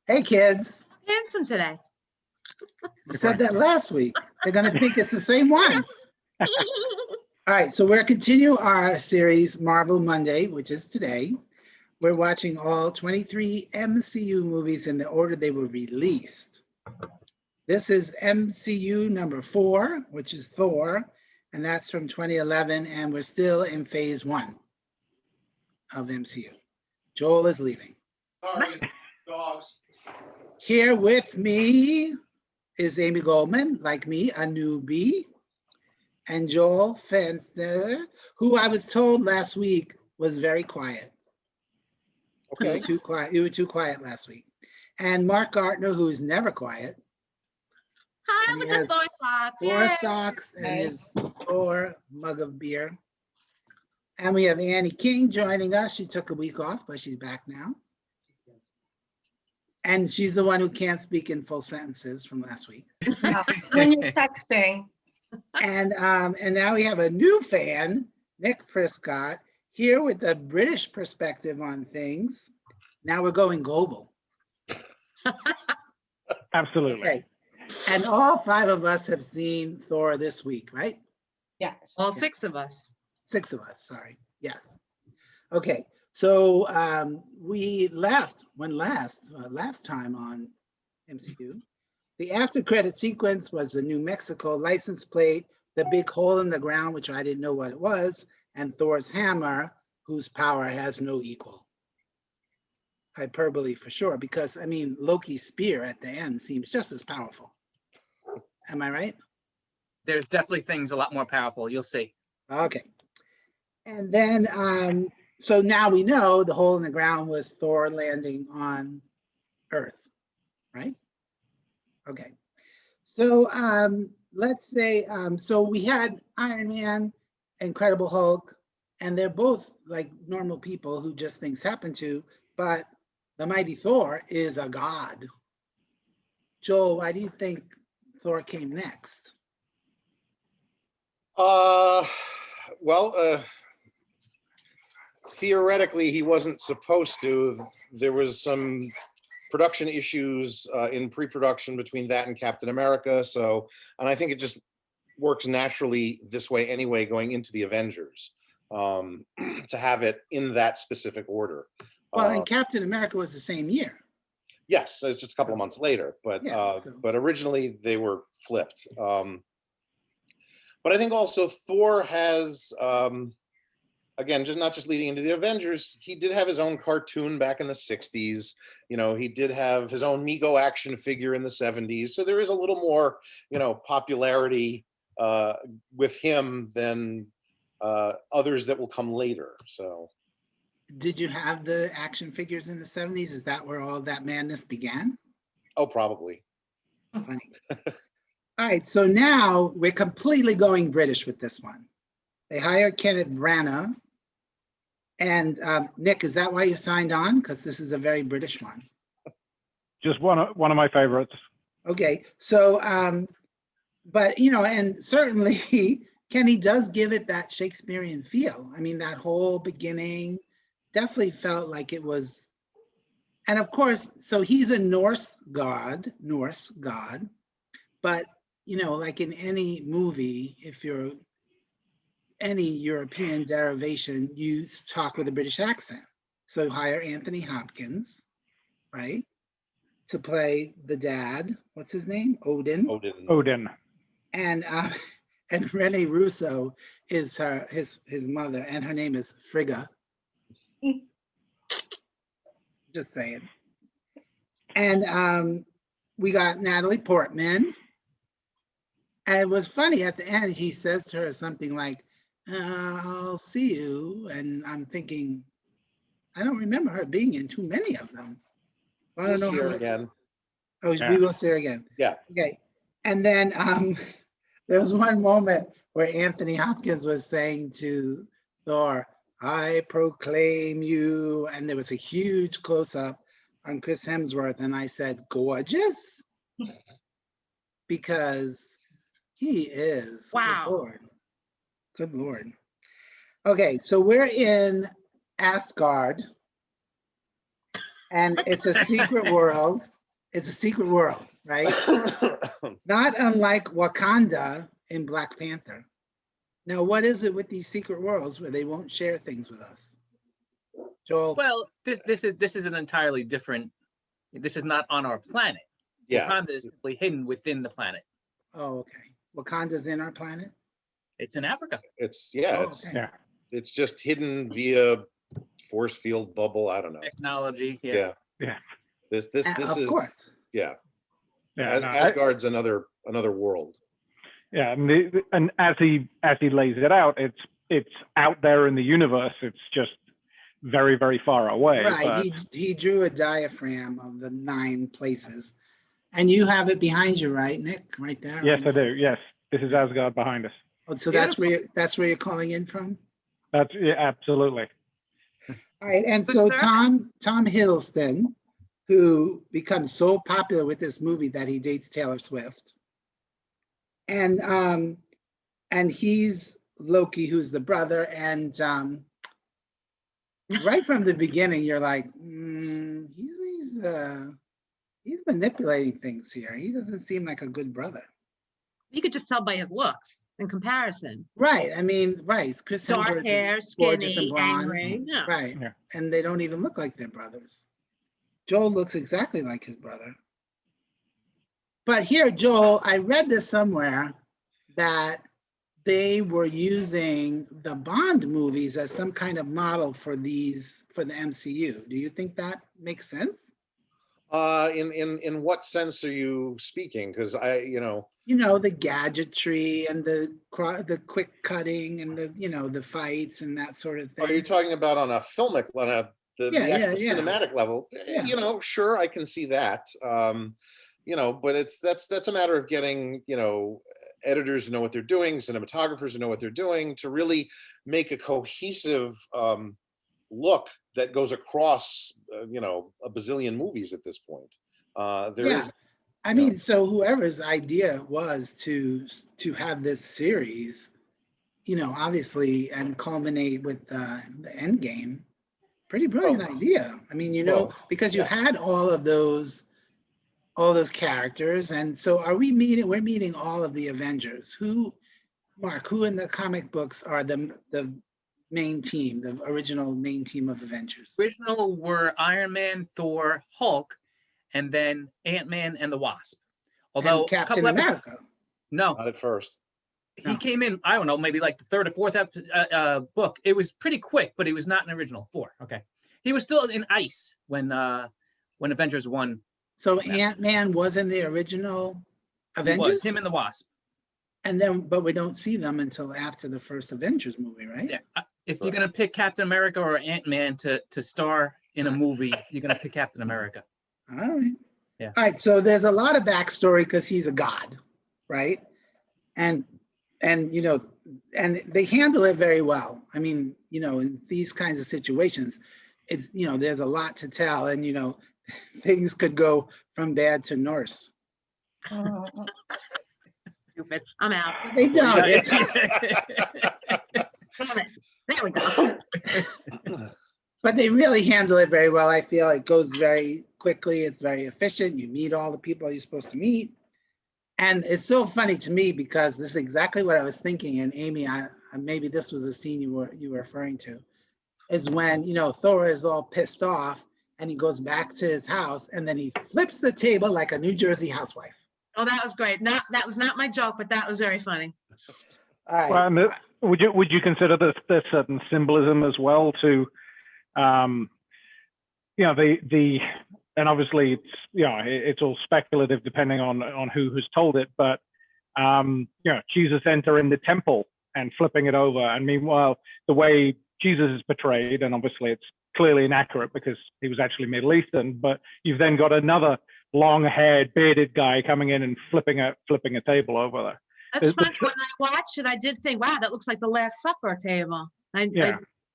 Hey, kids. Handsome today. You said that last week. They're going to think it's the same one. All right, so we're continuing our series, Marvel Monday, which is today. We're watching all 23 MCU movies in the order they were released. This is MCU number 4, which is Thor, and that's from 2011, and we're still in phase 1 of MCU. Joel is leaving. Sorry, dogs. Here with me is Amy Goldman, like me, a newbie, and Joel Fenster, who I was told last week was very quiet. Okay. You were too quiet. You were too quiet last week. And Mark Gartner, who is never quiet. Hi, And he with the has Thor socks. 4 Yay. socks and his 4 mug of beer. And we have Annie King joining us. She took a week off, but she's back now. And she's the one who can't speak in full sentences from last week. When you're texting. And now we have a new fan, Nick Prescott, here with a British perspective on things. Now we're going global. Absolutely. Okay. And all 5 of us have seen Thor this week, right? Yeah. All 6 of us. 6 of us, sorry. Yes. Okay. So we left last time on MCU. The after credit sequence was the New Mexico license plate, the big hole in the ground, which I didn't know what it was, and Thor's hammer, whose power has no equal. Hyperbole for sure, because I mean, Loki's spear at the end seems just as powerful. Am I right? There's definitely things a lot more powerful. You'll see. Okay. And then, so now we know the hole in the ground was Thor landing on Earth, right? Okay. So let's say, so we had Iron Man, Incredible Hulk, and they're both like normal people who just things happen to, but the mighty Thor is a god. Joel, why do you think Thor came next? Well, theoretically, he wasn't supposed to. There was some production issues in pre-production between that and Captain America. So, and I think it just works naturally this way anyway, going into the Avengers, to have it in that specific order. Well, and Captain America was the same year. Yes, it's just a couple of months later, but Yeah, but originally they were flipped. But I think also Thor has, again, just not just leading into the Avengers, he did have his own cartoon back in the 60s. You know, he did have his own Mego action figure in the 70s. So there is a little more, you know, popularity with him than others that will come later. So. Did you have the action figures in the 70s? Is that where all that madness began? Oh, probably. Funny. All right, so now we're completely going British with this one. They hired Kenneth Branagh. And Nick, is that why you signed on? Because this is a very British one. Just one of my favorites. Okay, so, but, you know, and certainly Kenny does give it that Shakespearean feel. I mean, that whole beginning definitely felt like it was, and of course, so he's a Norse god, but, you know, like in any movie, if you're any European derivation, you talk with a British accent. So hire Anthony Hopkins, right, to play the dad. What's his name? Odin. Odin. And Rene Russo is his mother, and her name is Frigga. Just saying. And we got Natalie Portman. And it was funny at the end, he says to her something like, I'll see you. And I'm thinking, I don't remember her being in too many of them. I don't know We'll see her how. again. Oh, Yeah. we will see her again. Yeah. Okay. And then there was one moment where Anthony Hopkins was saying to Thor, I proclaim you. And there was a huge close-up on Chris Hemsworth. And I said, gorgeous? Because he is. Wow. Good Lord. Good Lord. Okay, so we're in Asgard. And it's a secret world. It's a secret world, right? Not unlike Wakanda in Black Panther. Now, what is it with these secret worlds where they won't share things with us? Joel? Well, this is an entirely different. This is not on our planet. Yeah, Wakanda is simply hidden within the planet. Oh, okay. Wakanda's in our planet? It's in Africa. it's Oh, it's okay. Yeah. it's just hidden via force field bubble. I don't know. Technology. Yeah. Yeah. This Of is course. yeah. Yeah, no, Asgard's another world. yeah, and as he lays it out, it's out there in the universe. It's just very, very far away. Right. But He drew a diaphragm of the 9 places. And you have it behind you, right, Nick? Right there? yes, right I now? do. Yes, this is Asgard behind us. Oh, so that's where you're calling in from? That's absolutely. All right, and Good so sir. Tom Hiddleston, who becomes so popular with this movie that he dates Taylor Swift, and he's Loki, who's the brother, and right from the beginning, you're like, he's manipulating things here. He doesn't seem like a good brother. You could just tell by his looks in comparison. Right. I mean, right. Chris Dark Hemsworth hair, is gorgeous and skinny, blonde. angry. Yeah. Right. Yeah. And they don't even look like they're brothers. Joel looks exactly like his brother. But here, Joel, I read this somewhere that they were using the Bond movies as some kind of model for the MCU. Do you think that makes sense? In what sense are you speaking? Because The gadgetry and the quick cutting and the fights and that sort of thing. are you talking about on a filmic, the actual cinematic level? Yeah. Sure, I can see that. But that's a matter of getting, editors to know what they're doing, cinematographers to know what they're doing, to really make a cohesive look that goes across, a bazillion movies at this point. I mean, so whoever's idea was to have this series, obviously, and culminate with the end game, pretty brilliant idea. I mean, because you had all those characters, and so we're meeting all of the Avengers. Mark, who in the comic books are the main team, the original main team of Avengers? Original were Iron Man, Thor, Hulk, and then Ant-Man and the Wasp. Although And Captain America. No, not at first. he came in, I don't know, maybe like the 3rd or 4th book. It was pretty quick, but he was not an original 4. Okay. He was still in ice when Avengers 1. So Ant-Man was in the original He Avengers? was, him and the Wasp. But we don't see them until after the first Avengers movie, right? Yeah. If you're going to pick Captain America or Ant-Man to star in a movie, you're going to pick Captain America. All right. Yeah. All right. So there's a lot of backstory because he's a god, right? And they handle it very well. I mean, in these kinds of situations, it's there's a lot to tell, and things could go from bad to Norse. Stupid. I'm out. They don't. Damn it. There we go. But they really handle it very well. I feel it goes very quickly. It's very efficient. You meet all the people you're supposed to meet. And it's so funny to me because this is exactly what I was thinking. And Amy, maybe this was the scene you were referring to, is when, Thor is all pissed off and he goes back to his house and then he flips the table like a New Jersey housewife. Oh, that was great. That was not my joke, but that was very funny. All right. Well, and would you consider there's certain symbolism as well to, and obviously it's all speculative depending on who has told it, but Jesus entering the temple and flipping it over, and meanwhile the way Jesus is portrayed, and obviously it's clearly inaccurate because he was actually Middle Eastern, but you've then got another long-haired, bearded guy coming in and flipping a table over there. That's funny. When I watched it, I did think, wow, that looks like the Last Supper table. I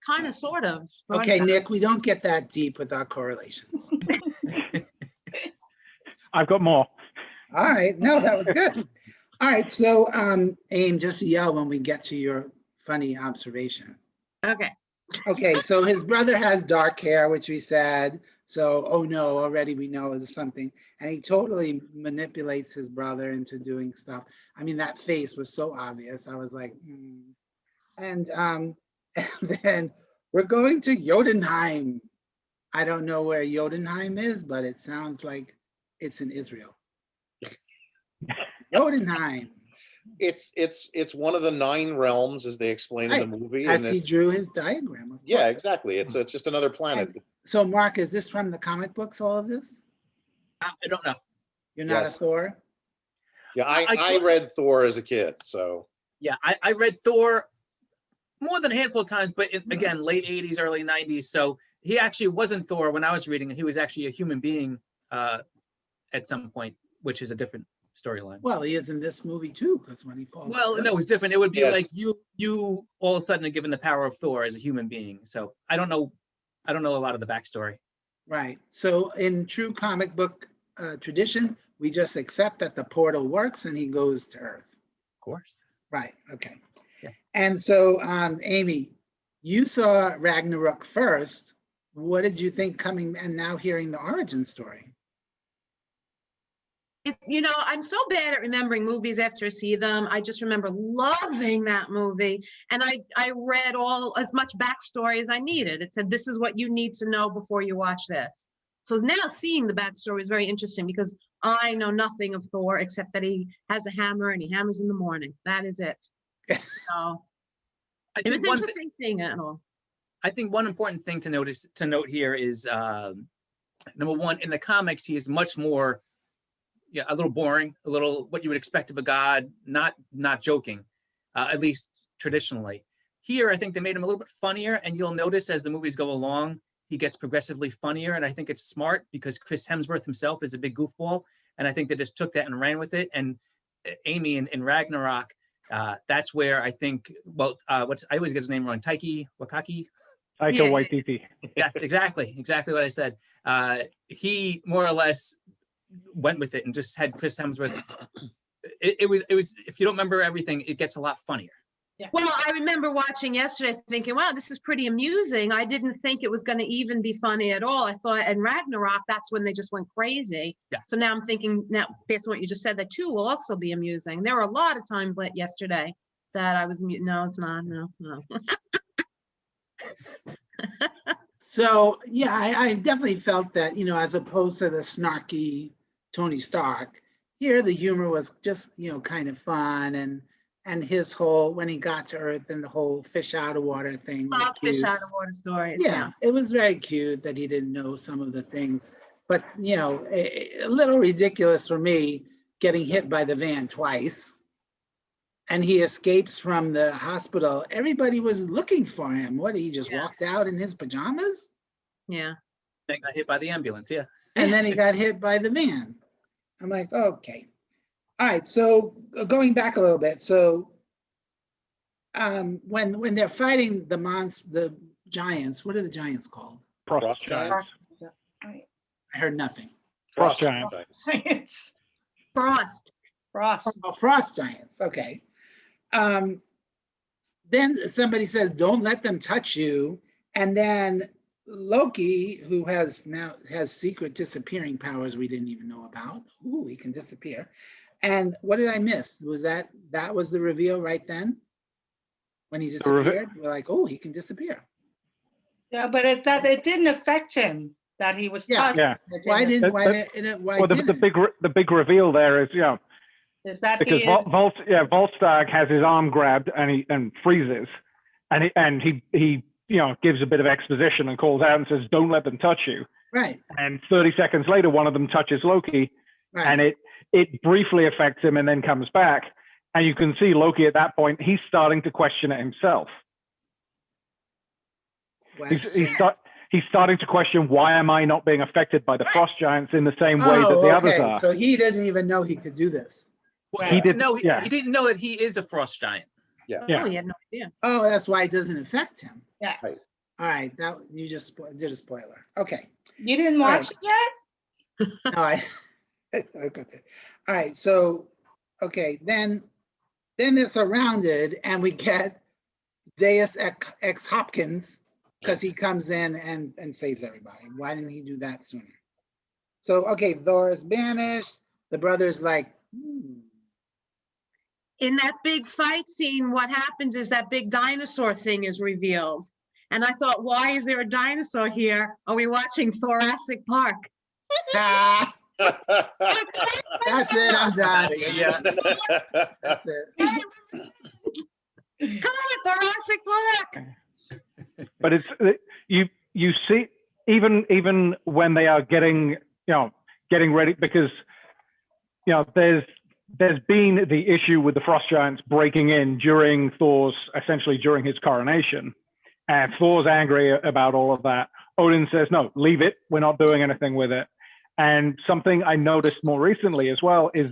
kind of, sort of. Okay, Nick, we don't get that deep with our correlations. I've got more. All right. No, that was good. All right. So, Aim, just yell when we get to your funny observation. Okay. Okay. So his brother has dark hair, which we said. So, oh no, already we know there's something. And he totally manipulates his brother into doing stuff. I mean, that face was so obvious. I was like, hmm. And, and then we're going to Jotunheim. I don't know where Jotunheim is, but it sounds like it's in Israel. Jotunheim, It's one of the 9 realms, as they explain in the movie. as And he it's, drew his diagram. Of yeah, course. exactly. It's just another planet. And so, Mark, is this from the comic books, all of this? I don't know. You're not Yes. a Thor? Yeah, I I read Thor as a kid, so Yeah, I read Thor more than a handful of times, but again, late 80s, early 90s. So he actually wasn't Thor when I was reading it. He was actually a human being at some point, which is a different storyline. Well, he is in this movie too, because when he falls. Well, to no, Earth- it's different. It would be Yes. like you all of a sudden are given the power of Thor as a human being. So I don't know a lot of the backstory. Right. So in true comic book tradition, we just accept that the portal works and he goes to Earth. Of course. Right. Okay. Yeah. And so, Amy, you saw Ragnarok first. What did you think coming and now hearing the origin story? I'm so bad at remembering movies after I see them. I just remember loving that movie. And I read as much backstory as I needed. It said, this is what you need to know before you watch this. So now seeing the backstory is very interesting because I know nothing of Thor except that he has a hammer and he hammers in the morning. That is it. So I it was think one interesting seeing it and all. I think one important thing to note here is number one, in the comics, he is much more, a little boring, a little what you would expect of a god, not joking, at least traditionally. Here, I think they made him a little bit funnier, and you'll notice as the movies go along, he gets progressively funnier, and I think it's smart because Chris Hemsworth himself is a big goofball, and I think they just took that and ran with it. And Amy in Ragnarok, that's where I think, I always get his name wrong, Taika Waititi. Taika Yeah. Waititi. Yes, exactly what I said. He more or less went with it and just had Chris Hemsworth. It was. If you don't remember everything, it gets a lot funnier. Well, I remember watching yesterday thinking, wow, this is pretty amusing. I didn't think it was going to even be funny at all. I thought in Ragnarok, that's when they just went crazy. Yeah. So now I'm thinking, now based on what you just said, that too will also be amusing. There were a lot of times yesterday that I was, no, it's not, no. So yeah, I definitely felt that, as opposed to the snarky Tony Stark, here the humor was just, kind of fun, and his whole, when he got to Earth and the whole fish out of water thing was Fish cute. out of water stories. Yeah, it was very cute that he didn't know some of the things, but a little ridiculous for me getting hit by the van twice. And he escapes from the hospital. Everybody was looking for him. What, he just walked out in his pajamas? Yeah. They got hit by the ambulance. Yeah. And then he got hit by the van. I'm like, okay. All right, so going back a little bit. So when they're fighting the giants, what are the giants called? Frost giants. I heard nothing. Frost giant. giants. Frost. Oh, frost giants, okay. Then somebody says, don't let them touch you. And then Loki, who has secret disappearing powers we didn't even know about. Ooh, he can disappear. And what did I miss? Was that was the reveal right then? When he disappeared? We're like, oh, he can disappear. Yeah, but it didn't affect him that he was Yeah. touched. Yeah. Why didn't? Well, the big reveal there is, Is that because he is, Volstagg has his arm grabbed and freezes, and he gives a bit of exposition and calls out and says, "Don't let them touch you." Right. And 30 seconds later, one of them touches Loki, Right. and it briefly affects him and then comes back. And you can see Loki at that point, he's starting to question it himself. He's starting to question, why am I not being affected by the frost giants in the same way that the others are? So he didn't even know he could do this. Well, He did- no, he yeah. didn't know that he is a frost giant. Oh, he had no idea. Oh, that's why it doesn't affect him. yeah. Right. All right, that you just did a spoiler. Okay. You didn't watch it yet? No, I got it. All right, so okay, then they're surrounded, and we get Deus ex Hopkins because he comes in and saves everybody. Why didn't he do that sooner? So, okay, Thor is banished. The brother's like, In that big fight scene, what happens is that big dinosaur thing is revealed. And I thought, why is there a dinosaur here? Are we watching Thoracic Park? ah, that's it, I'm done. Yeah. That's it. Come on, Thoracic Park! But it's you see even when they are getting ready, because there's been the issue with the frost giants breaking in during his coronation, and Thor's angry about all of that. Odin says, no, leave it, we're not doing anything with it. And something I noticed more recently as well is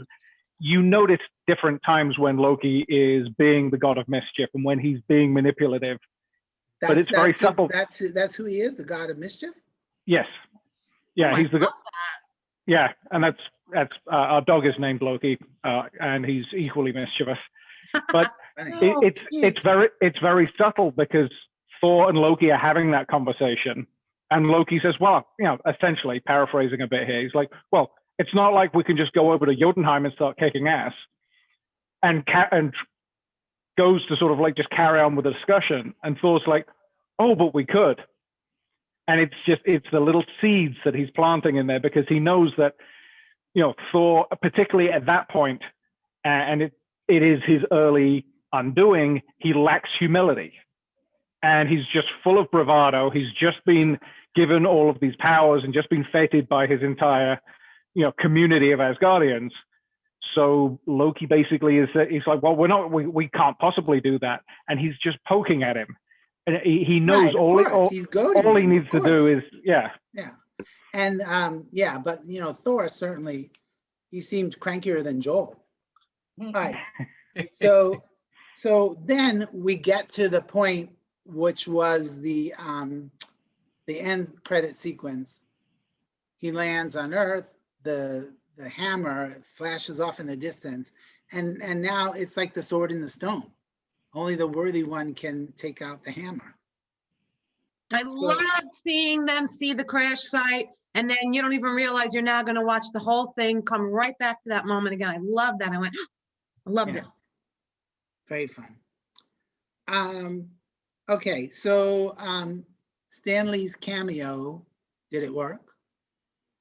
you notice different times when Loki is being the god of mischief and when he's being manipulative. But it's very subtle. That's who he is, the god of mischief? Yes. Yeah, Oh, he's the I love yeah, and that's our dog is named Loki, and he's equally mischievous. But Funny. it's very subtle, because Thor and Loki are having that conversation, and Loki says, well, essentially paraphrasing a bit here, he's like, well, it's not like we can just go over to Jotunheim and start kicking ass, and goes to sort of like just carry on with the discussion, and Thor's like, oh, but we could. And it's the little seeds that he's planting in there, because he knows that, Thor, particularly at that point, and it is his early undoing, he lacks humility. And he's just full of bravado. He's just been given all of these powers and just been feted by his entire, community of Asgardians. So Loki basically he's like, well, we can't possibly do that. And he's just poking at him. And he knows right, all he needs to do is, yeah. Yeah. And but Thor certainly, he seemed crankier than Joel. All right. So then we get to the point, which was the end credit sequence. He lands on Earth, the hammer flashes off in the distance, and now it's like the sword in the stone. Only the worthy one can take out the hammer. I love seeing them see the crash site, and then you don't even realize you're now going to watch the whole thing come right back to that moment again. I love that. I went, I loved it. Very fun. Okay, so Stan Lee's cameo, did it work?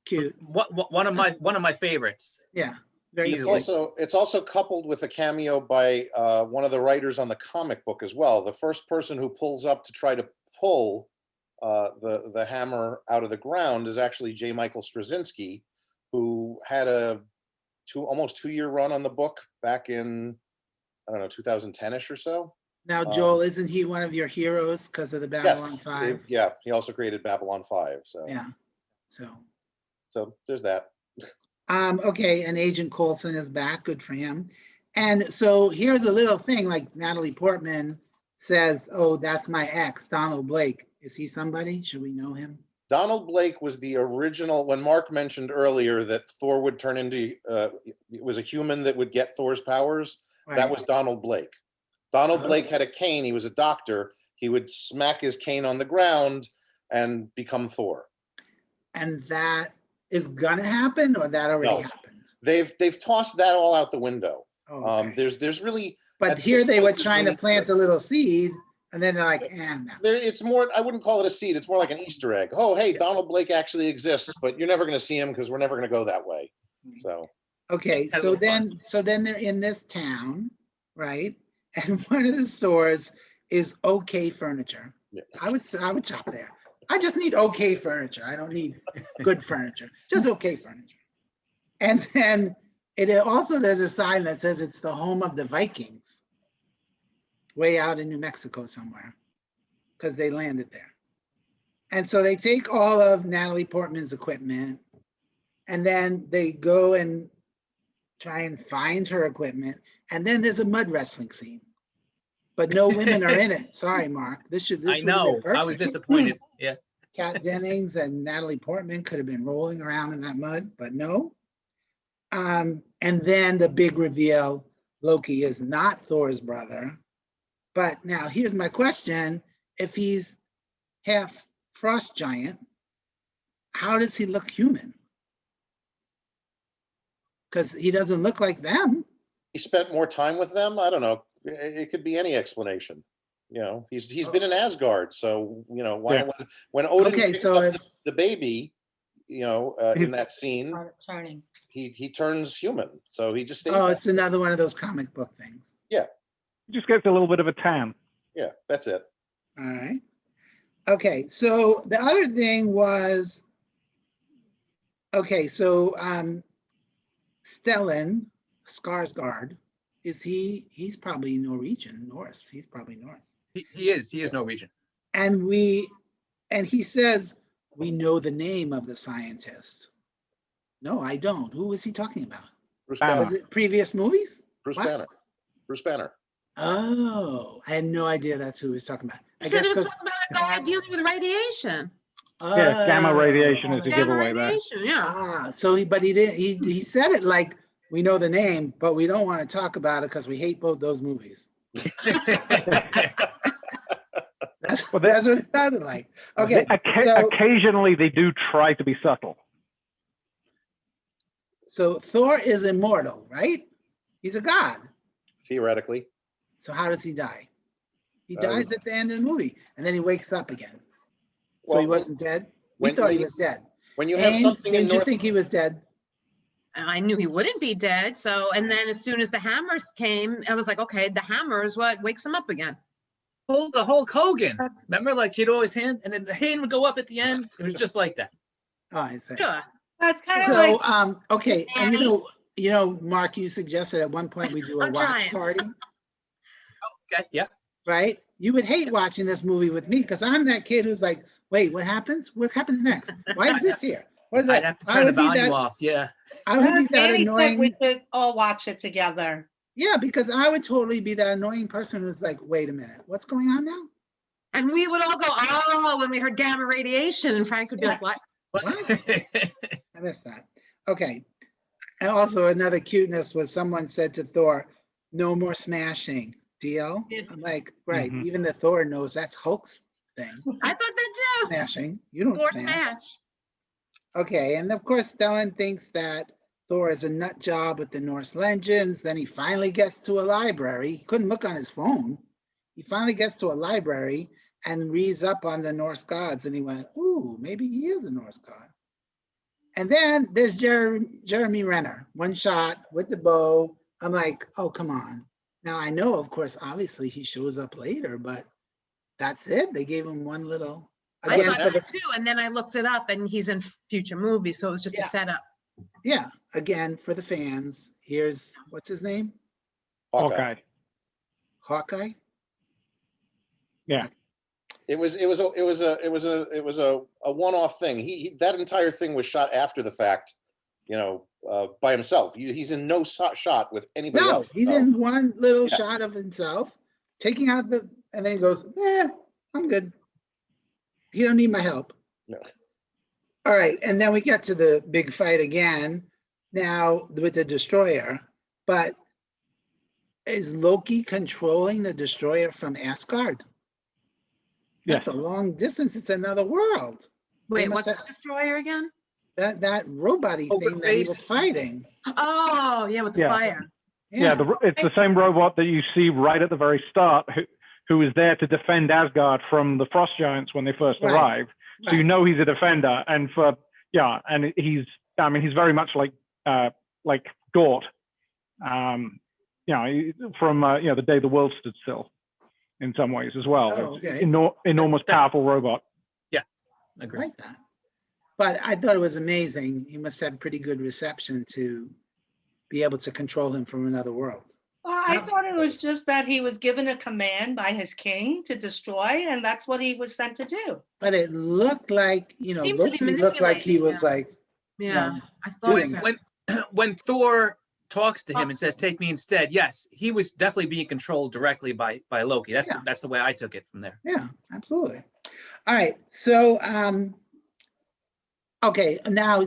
Cute. One of my favorites. Yeah. Very Easily. It's also coupled with a cameo by one of the writers on the comic book as well. The first person who pulls up to try to pull the hammer out of the ground is actually J. Michael Straczynski, who had a almost 2-year run on the book back in, I don't know, 2010-ish or so. Now, Joel, isn't he one of your heroes because of the Babylon 5? Yeah, he also created Babylon 5. So yeah, so there's that. Okay, and Agent Coulson is back. Good for him. And so here's a little thing, like Natalie Portman says, oh, that's my ex, Donald Blake. Is he somebody? Should we know him? Donald Blake was the original, when Mark mentioned earlier that Thor would turn into, it was a human that would get Thor's powers. Right. That was Donald Blake. Donald Blake had a cane. He was a doctor. He would smack his cane on the ground and become Thor. And that is gonna happen, or that already happened? They've tossed that all out the window. Oh, okay. There's really. But here they were trying to plant a little seed, and then they're like, no. It's more, I wouldn't call it a seed. It's more like an Easter egg. Oh, hey, Donald Blake actually exists, but you're never going to see him because we're never going to go that way. So. Okay, so then they're in this town, right? And one of the stores is OK Furniture. Yeah. I would shop there. I just need OK furniture. I don't need good furniture, just OK furniture. And then there's a sign that says it's the home of the Vikings, way out in New Mexico somewhere, because they landed there. And so they take all of Natalie Portman's equipment, and then they go and try and find her equipment. And then there's a mud wrestling scene, but no women are in it. Sorry, Mark. I know. I was disappointed. Yeah. Kat Dennings and Natalie Portman could have been rolling around in that mud, but no. And then the big reveal, Loki is not Thor's brother. But now here's my question. If he's half frost giant, how does he look human? Because he doesn't look like them. He spent more time with them. I don't know. It could be any explanation. You know, he's been in Asgard, so you know why Yeah. when Odin Okay, picks so up if, the baby, you know, in that scene, Turning. he turns human, so he just stays. oh, that it's another one of those comic book things. Yeah, Just gets a little bit of a tan. yeah, that's it. All right. Okay, so the other thing was, okay, so Stellan Skarsgård, he's probably Norwegian, Norse. He's probably Norse. He is Norwegian. And he says, we know the name of the scientist. No, I don't. Who was he talking about? Bruce Banner. Banner. Was it previous movies? Bruce What? Banner. Bruce Banner. Oh, I had no idea that's who he was talking about. I Because guess it was because talking about a guy dealing with radiation. Yeah, gamma radiation is a Gamma giveaway there. radiation, yeah. So he didn't, he said it like, we know the name, but we don't want to talk about it because we hate both those movies. That's what it sounded like. Okay, so, Occasionally they do try to be subtle. so Thor is immortal, right? He's a god. Theoretically, So how does he die? He Uh, dies at the end of the movie, and then he wakes up again. So he Well, wasn't dead? We when- thought when he you- was dead. when you have And something in didn't you North, think he was dead? And I knew he wouldn't be dead. So, and then as soon as the hammers came, I was like, okay, the hammer is what wakes him up again. The Hulk Hogan. Remember, like he'd always hand, and then the hand would go up at the end. It was just like that. Oh, I see. Sure. That's kind of So, like, okay, and you know, Mark, you suggested at one point we do a I'm watch trying. party, Okay, yeah. right? You would hate watching this movie with me because I'm that kid who's like, wait, what happens? What happens next? Why is this here? What is I'd that? have to I turn the would be volume that, off. Yeah. I would be that Danny said annoying. we should all watch it together. Yeah, because I would totally be that annoying person who's like, wait a minute, what's going on now? And we would all go, oh, when we heard gamma radiation. And Frank would be like, what? I missed that. Okay. And also another cuteness was someone said to Thor, no more smashing. Deal? Yeah. I'm like, right, Mhm. even the Thor knows that's Hulk's thing. I thought that too. Smashing. You don't Thor smash. smash. Okay, and of course Stellan thinks that Thor is a nut job with the Norse legends. Then he finally gets to a library. He couldn't look on his phone. He finally gets to a library and reads up on the Norse gods. And he went, ooh, maybe he is a Norse god. And then there's Jeremy Renner, one shot with the bow. I'm like, oh, come on. Now I know, of course, obviously he shows up later, but that's it. They gave him one little, I again, thought for the, that too. And then I looked it up and he's in future movies. So it was just Yeah. a setup. yeah, again, for the fans, here's, what's his name? Hawkeye. Okay. Hawkeye? Yeah. It was a one-off thing. That entire thing was shot after the fact, you know, by himself. He's in no shot with anybody No, else. he's so- in one little Yeah. shot of himself, taking out the, and then he goes, I'm good. He don't need my help. No. All right, and then we get to the big fight again, now with the destroyer, but is Loki controlling the destroyer from Asgard? Yes. That's a long distance, it's another world. Wait, must what's have- the destroyer again? That robot-y Open thing that he was face. fighting. Oh, yeah, with the Yeah. fire. Yeah, it's the same robot that you see right at the very start, who is there to defend Asgard from the frost giants when they first Right, arrive. So you right. know he's a defender, and he's very much like Gort, from the day the world stood still, in some ways as well. Oh, It's okay. enormous, powerful robot. I Agree. like that. But I thought it was amazing. He must have pretty good reception to be able to control him from another world. Well, I thought it was just that he was given a command by his king to destroy, and that's what he was sent to do. But it looked like, Seemed to be Loki looked like he manipulating was him. like, Yeah. I thought doing so. When Thor talks to him and says, "Take me instead," yes, he was definitely being controlled directly by Loki. That's the way I took it from there. yeah, absolutely. All right, so, okay, now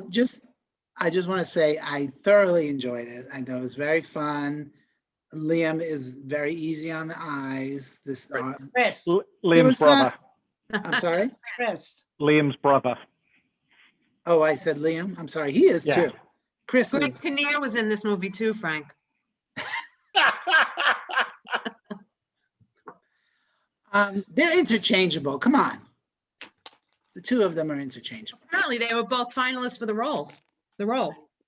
I just want to say I thoroughly enjoyed it. I thought it was very fun. Liam is very easy on the eyes. This, Right. Chris, there Liam's was brother. I'm sorry. Chris. Liam's brother. Oh, I said Liam. I'm sorry. He is Yeah. too. Chris Greg is. Kinnear was in this movie too, Frank. They're interchangeable. Come on. The two of them are interchangeable. Apparently, they were both finalists for the role. There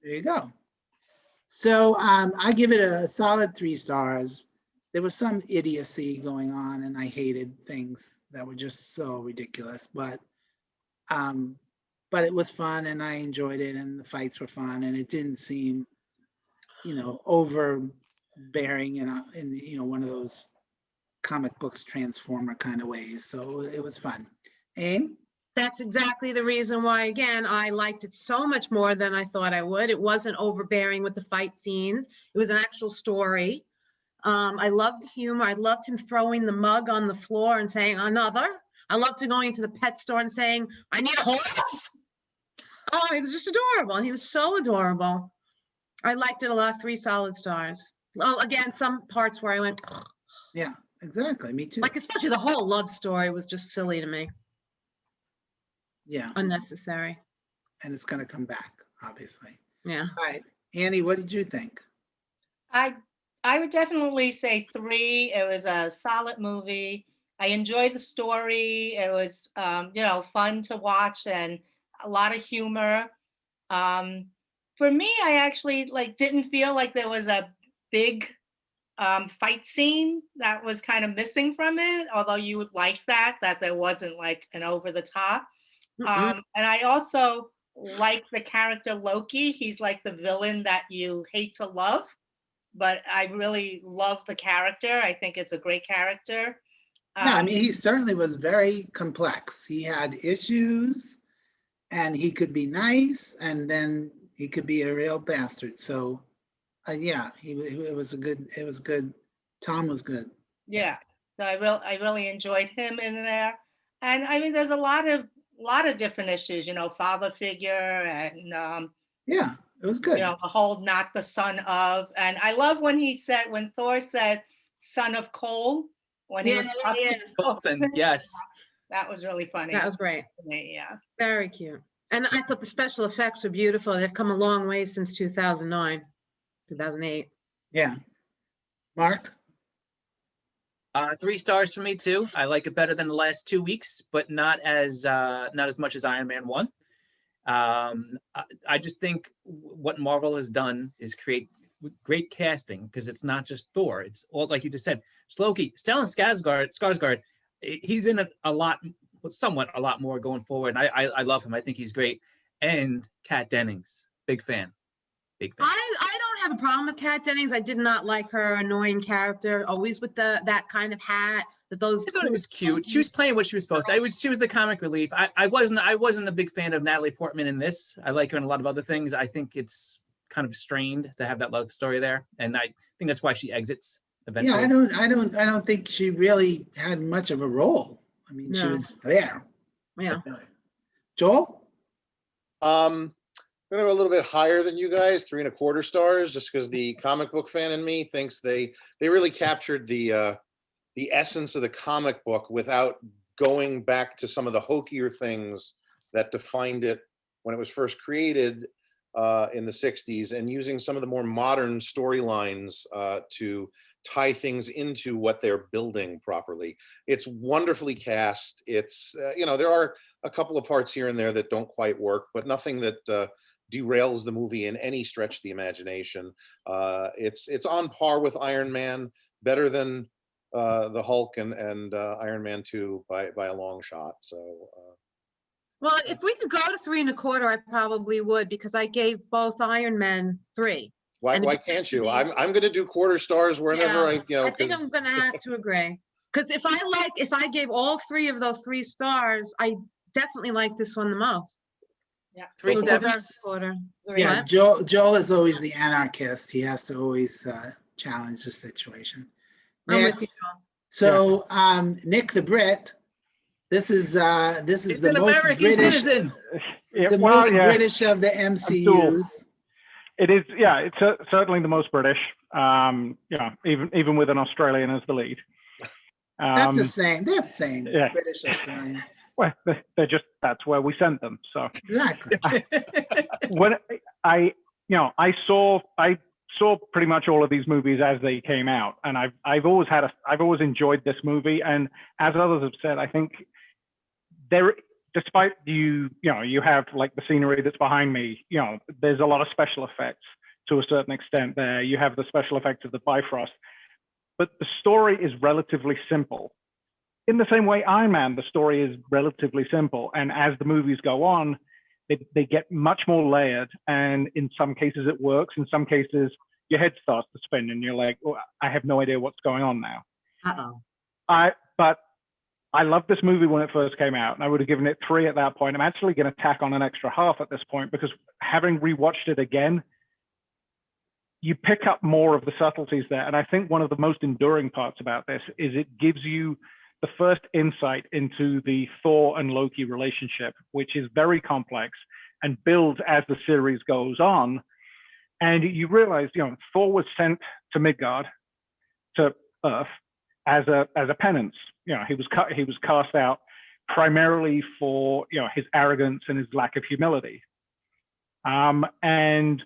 you go. So I give it a solid 3 stars. There was some idiocy going on, and I hated things that were just so ridiculous. But it was fun, and I enjoyed it, and the fights were fun, and it didn't seem, overbearing in one of those comic books transformer kind of ways. So it was fun. Aim? That's exactly the reason why, again, I liked it so much more than I thought I would. It wasn't overbearing with the fight scenes. It was an actual story. I loved the humor. I loved him throwing the mug on the floor and saying, another. I loved him going into the pet store and saying, I need a horse. Oh, he was just adorable. He was so adorable. I liked it a lot. 3 solid stars. Well, again, some parts where I went, Yeah, exactly. Me too. like, especially the whole love story was just silly to me. Yeah, Unnecessary. and it's going to come back, obviously. Yeah. All right. Annie, what did you think? I would definitely say 3. It was a solid movie. I enjoyed the story. It was fun to watch and a lot of humor. For me, I actually didn't feel like there was a big fight scene that was kind of missing from it, although you would like that there wasn't like an over the top. And I also like the character Loki. He's like the villain that you hate to love, but I really love the character. I think it's a great character. No, I mean, he certainly was very complex. He had issues, and he could be nice, and then he could be a real bastard. So, yeah, it was good. Tom was good. Yeah, so I really enjoyed him in there, and I mean, there's a lot of different issues, father figure, and Yeah, it was good. the whole not the son of, and I love when Thor said son of coal when he was talking to Coulson, yes. that was really funny. That was great. to me, yeah. Very cute. And I thought the special effects were beautiful. They've come a long way since 2009, 2008. Yeah. Mark? 3 stars for me too. I like it better than the last 2 weeks, but not as much as Iron Man 1. I just think what Marvel has done is create great casting, because it's not just Thor. It's all, like you just said, it's Loki. Stellan Skarsgård, he's in a lot more going forward. And I love him. I think he's great. And Kat Dennings, big fan. I don't have a problem with Kat Dennings. I did not like her annoying character, always with that kind of hat. I thought it was cute. She was playing what she was supposed to. She was the comic relief. I wasn't a big fan of Natalie Portman in this. I like her in a lot of other things. I think it's kind of strained to have that love story there, and I think that's why she exits eventually. Yeah, I don't think she really had much of a role. I mean, she was there. Yeah. Joel? I'm gonna go a little bit higher than you guys, 3.25 stars, just because the comic book fan in me thinks they really captured the essence of the comic book without going back to some of the hokier things that defined it when it was first created in the 60s, and using some of the more modern storylines to tie things into what they're building properly. It's wonderfully cast. It's, there are a couple of parts here and there that don't quite work, but nothing that derails the movie in any stretch of the imagination. It's on par with Iron Man, better than the Hulk and Iron Man 2 by a long shot. So. Well, if we could go to 3.25, I probably would, because I gave both Iron Men 3. Why can't you? I'm going to do 1/4 stars whenever I think I'm going to have to agree. Because if I gave all 3 of those 3 stars, I definitely like this one the most. Yeah. 3 sevens. Yeah, What? Joel is always the anarchist. He has to always challenge the situation. I'm Nick, with you. so Nick the Brit, this is He's the an most American British. citizen. It's the most British of the MCUs. It is, yeah. It's certainly the most British. Even with an Australian as the lead. That's the same. That's the same. Yeah. British Australian. Well, they're just, that's where we sent them. So Exactly. when I saw pretty much all of these movies as they came out, and I've always enjoyed this movie. And as others have said, I think there, despite you have like the scenery that's behind me, there's a lot of special effects to a certain extent there. You have the special effects of the Bifrost, but the story is relatively simple. In the same way, Iron Man, the story is relatively simple. And as the movies go on, they get much more layered. And in some cases it works. In some cases, your head starts to spin and you're like, oh, I have no idea what's going on now. But I loved this movie when it first came out, and I would have given it 3 at that point. I'm actually going to tack on an extra half at this point, because having rewatched it again, you pick up more of the subtleties there. And I think one of the most enduring parts about this is it gives you the first insight into the Thor and Loki relationship, which is very complex and builds as the series goes on. And you realize, Thor was sent to Midgard, to Earth, as a penance. He was cast out primarily for his arrogance and his lack of humility. And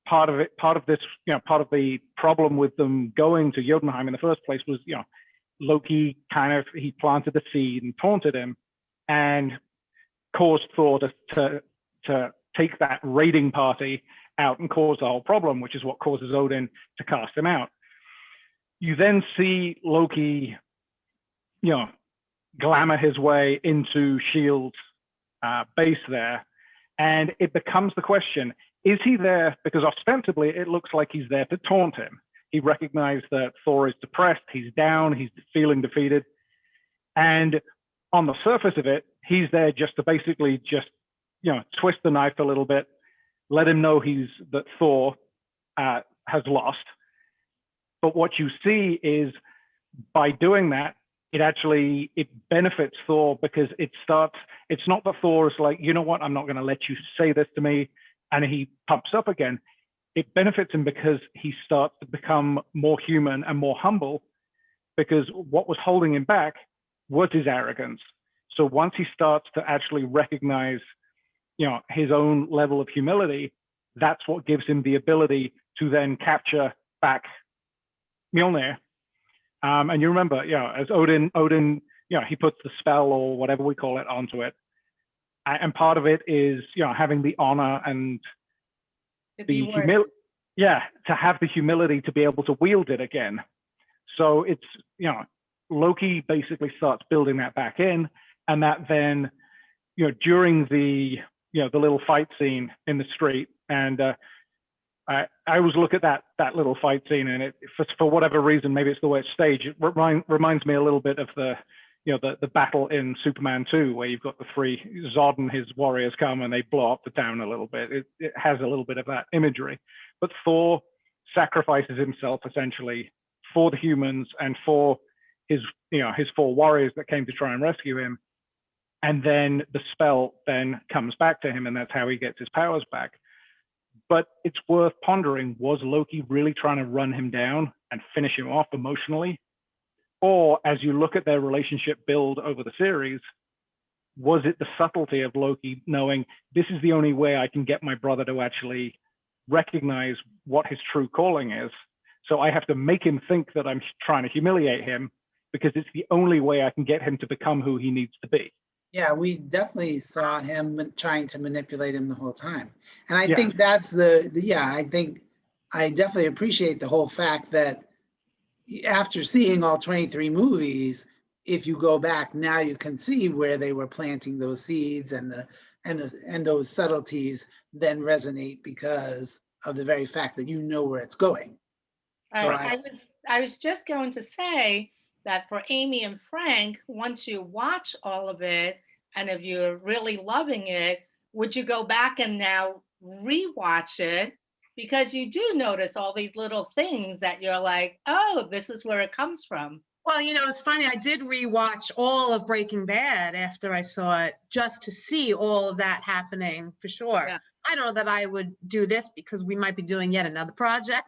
part of the problem with them going to Jotunheim in the first place was, Loki he planted the seed and taunted him, and caused Thor to take that raiding party out and cause the whole problem, which is what causes Odin to cast him out. You then see Loki, glamour his way into Shield's base there, and it becomes the question: is he there because ostensibly it looks like he's there to taunt him? He recognized that Thor is depressed, he's down, he's feeling defeated. And on the surface of it, he's there just to basically twist the knife a little bit, let him know that Thor has lost. But what you see is, by doing that, it benefits Thor, because it's not that Thor is like, you know what, I'm not going to let you say this to me, and he pumps up again. It benefits him because he starts to become more human and more humble, because what was holding him back was his arrogance. So once he starts to actually recognize, his own level of humility, that's what gives him the ability to then capture back Mjolnir. And you remember, as Odin, he puts the spell, or whatever we call it, onto it. And part of it is, having the honor and the humility, to have the humility to be able to wield it again. So it's, Loki basically starts building that back in, and that then, during the little fight scene in the street, and I always look at that little fight scene, and it, for whatever reason, maybe it's the way it's staged, it reminds me a little bit of the battle in Superman 2, where you've got the 3, Zod and his warriors come and they blow up the town a little bit. It has a little bit of that imagery. But Thor sacrifices himself essentially for the humans and for his 4 warriors that came to try and rescue him. And then the spell then comes back to him, and that's how he gets his powers back. But it's worth pondering, was Loki really trying to run him down and finish him off emotionally? Or, as you look at their relationship build over the series, was it the subtlety of Loki knowing, this is the only way I can get my brother to actually recognize what his true calling is? So I have to make him think that I'm trying to humiliate him, because it's the only way I can get him to become who he needs to be. Yeah, we definitely saw him trying to manipulate him the whole time. And I think that's I think I definitely appreciate the whole fact that after seeing all 23 movies, if you go back now, you can see where they were planting those seeds, and those subtleties then resonate because of the very fact that you know where it's going. So I was just going to say that for Amy and Frank, once you watch all of it, and if you're really loving it, would you go back and now rewatch it? Because you do notice all these little things that you're like, oh, this is where it comes from. Well, it's funny. I did rewatch all of Breaking Bad after I saw it, just to see all of that happening, for sure. Yeah. I don't know that I would do this, because we might be doing yet another project.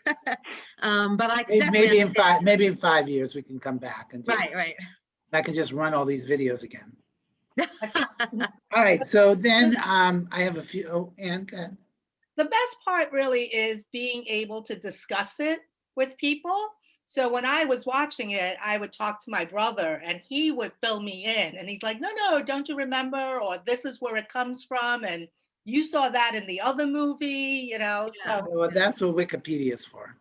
But I could Maybe definitely. maybe in 5 years we can come back and Right. I can just run all these videos again. All right, so then I have a few. Oh, Ann, go ahead. The best part really is being able to discuss it with people. So when I was watching it, I would talk to my brother and he would fill me in. And he's like, no, don't you remember? Or this is where it comes from. And you saw that in the other movie, you know? Yeah. So Well, that's what Wikipedia is for.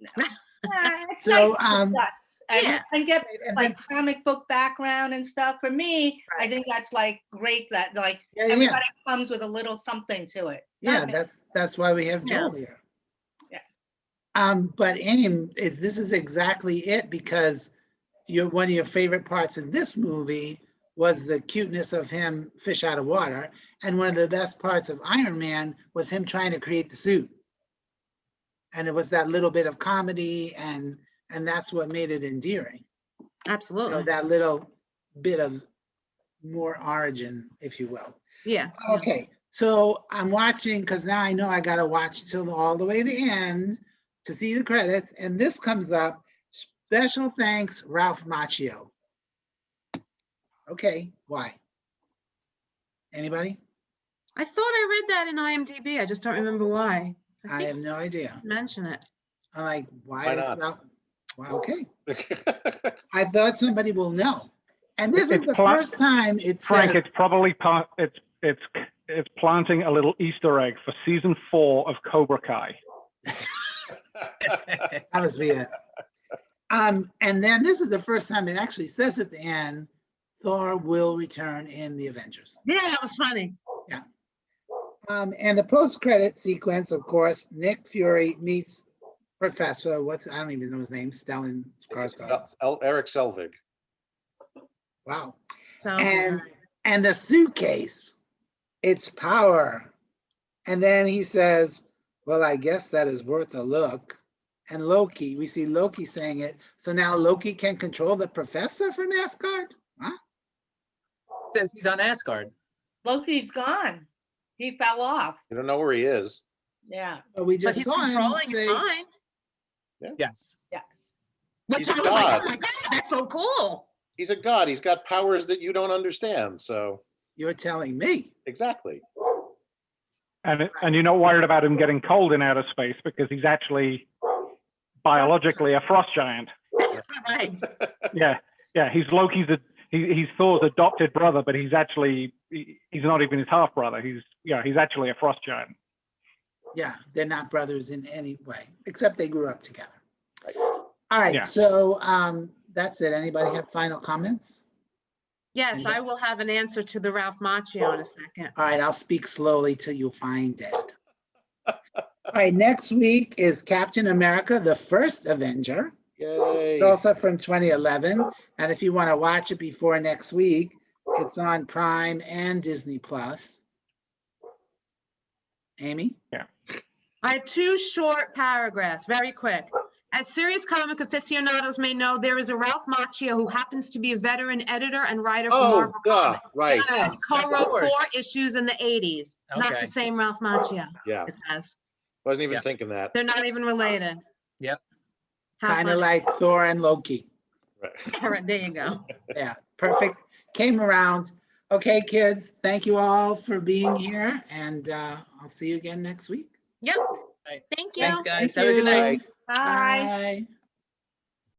it's So, nice to discuss Yeah. and get and like comic book background and stuff. For me, I think that's like great that like Yeah, everybody comes with a little something to it. yeah, that's why we have Yeah. Joel here. Yeah. But Aim, this is exactly it, because one of your favorite parts in this movie was the cuteness of him fish out of water, and one of the best parts of Iron Man was him trying to create the suit. And it was that little bit of comedy, and that's what made it endearing. Absolutely. That little bit of more origin, if you will. Yeah. Okay, so I'm watching, because now I know I gotta watch till all the way to the end to see the credits, and this comes up, special thanks, Ralph Macchio. Okay, why? Anybody? I thought I read that in IMDb. I just don't remember why. I have no idea. Mention it. I'm like, why Why does not? Ralph? Well, okay, I thought somebody will know. And this is It's the first time it Frank, says, it's probably it's planting a little Easter egg for season 4 of Cobra Kai. that must be it. And then this is the first time it actually says at the end, Thor will return in the Avengers. Yeah, that was funny. And the post-credit sequence, of course, Nick Fury meets Professor, I don't even know his name, Stellan Skarsgård. Eric Selvig. Wow. Sounds And right. and the suitcase, it's power. And then he says, well, I guess that is worth a look. And Loki, we see Loki saying it. So now Loki can control the professor from Asgard? Huh? Says he's on Asgard. Loki's gone. He fell off. You don't know where he is. Yeah. But we But just he's saw him controlling his say, mind. Yes. Which He's I was God. like, oh my God, that's so cool. He's a god. He's got powers that you don't understand. So you're telling me. exactly. And you're not worried about him getting cold in outer space because he's actually biologically a frost giant. Right. Yeah, he's he's Thor's adopted brother, but he's not even his half brother. He's actually a frost giant. Yeah, they're not brothers in any way, except they grew up together. All right, Yeah. so that's it. Anybody have final comments? Yes, I will have an answer to the Ralph Macchio in a second. All right, I'll speak slowly till you find it. All right, next week is Captain America, the First Avenger. Yay. It's also from 2011. And if you want to watch it before next week, it's on Prime and Disney Plus. Amy? Yeah. I have two short paragraphs, very quick. As serious comic aficionados may know, there is a Ralph Macchio who happens to be a veteran editor and writer for Oh, Marvel duh, Comics. right. Yes, He co-wrote of course. 4 issues in the 80s. Not Okay. the same Ralph Macchio, Yeah. it says. Wasn't even Yeah. thinking that. They're not even related. Yep. How Kind of funny. like Thor and Loki. Right. All right, there you go. Yeah, perfect. Came around. Okay, kids, thank you all for being here. And I'll see you again next week. Yep. Right. Thank you. Thanks, guys. Thank Have a good you. night. Bye. Bye.